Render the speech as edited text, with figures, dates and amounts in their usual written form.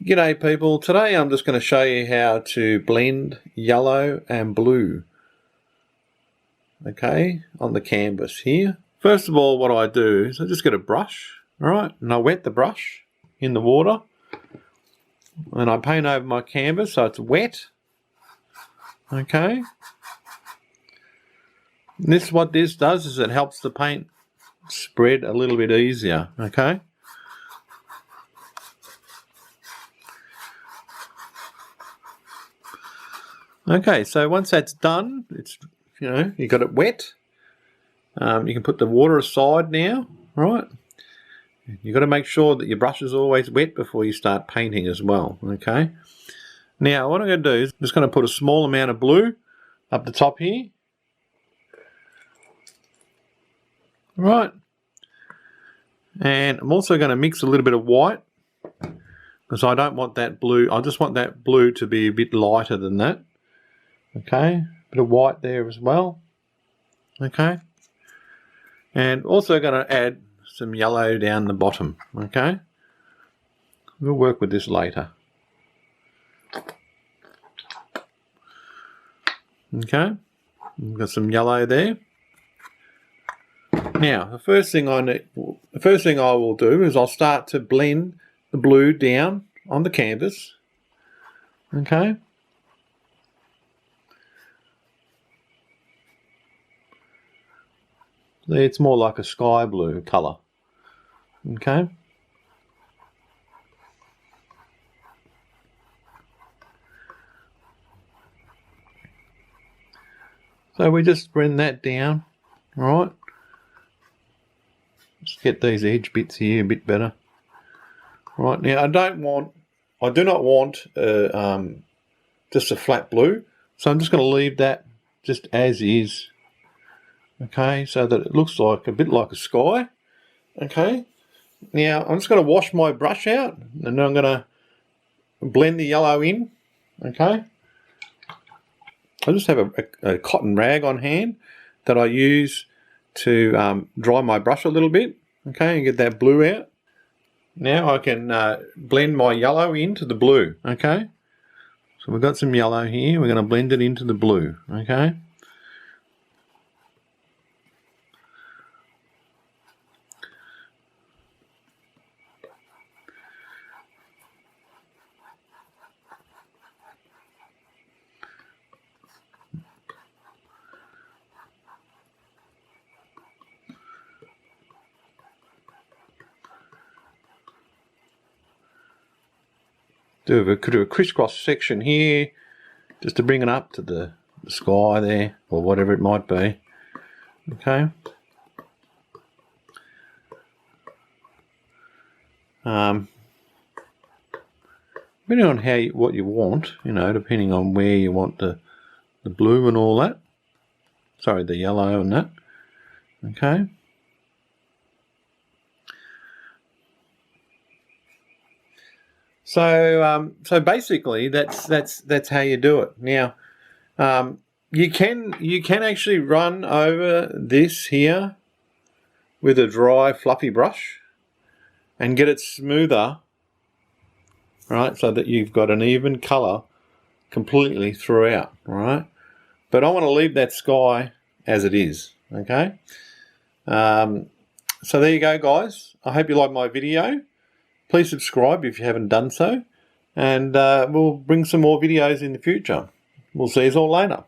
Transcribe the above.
G'day people, today I'm just going to show you how to blend yellow and blue, okay, on the canvas here. First of all, what I do is I just get a brush, alright, and I wet the brush in the water and I paint over my canvas so it's wet, okay. And what this does is it helps the paint spread a little bit easier, okay. Okay, so once that's done, it's, you got it wet. You can put the water aside now, right? You've got to make sure that your brush is always wet before you start painting as well, okay? Now, what I'm going to do is I'm just going to put a small amount of blue up the top here. Right. And I'm also going to mix a little bit of white because I don't want that blue. I just want that blue to be a bit lighter than that. Okay, bit of white there as well. Okay, and also going to add some yellow down the bottom. Okay, we'll work with this later. Okay, we've got some yellow there. Now, the first thing I will do is I'll start to blend the blue down on the canvas. Okay. It's more like a sky blue colour, okay? So we just blend that down, alright? Just get these edge bits here a bit better. Right, now I do not want just a flat blue, so I'm just going to leave that just as is. Okay, so that it looks like a bit like a sky. Okay, now I'm just going to wash my brush out and then I'm going to blend the yellow in. Okay, I just have a cotton rag on hand that I use to dry my brush a little bit. Okay, and get that blue out. Now I can blend my yellow into the blue. Okay, so we've got some yellow here. We're going to blend it into the blue. Okay. Could do a crisscross section here just to bring it up to the sky there or whatever it might be. Okay. Depending on what you want, depending on where you want the blue and all that. Sorry, the yellow and that. Okay. So basically that's how you do it. Now, you can actually run over this here with a dry fluffy brush and get it smoother, right? So that you've got an even colour completely throughout, right? But I want to leave that sky as it is. Okay. So there you go, guys. I hope you like my video. Please subscribe if you haven't done so, and we'll bring some more videos in the future. We'll see you all later.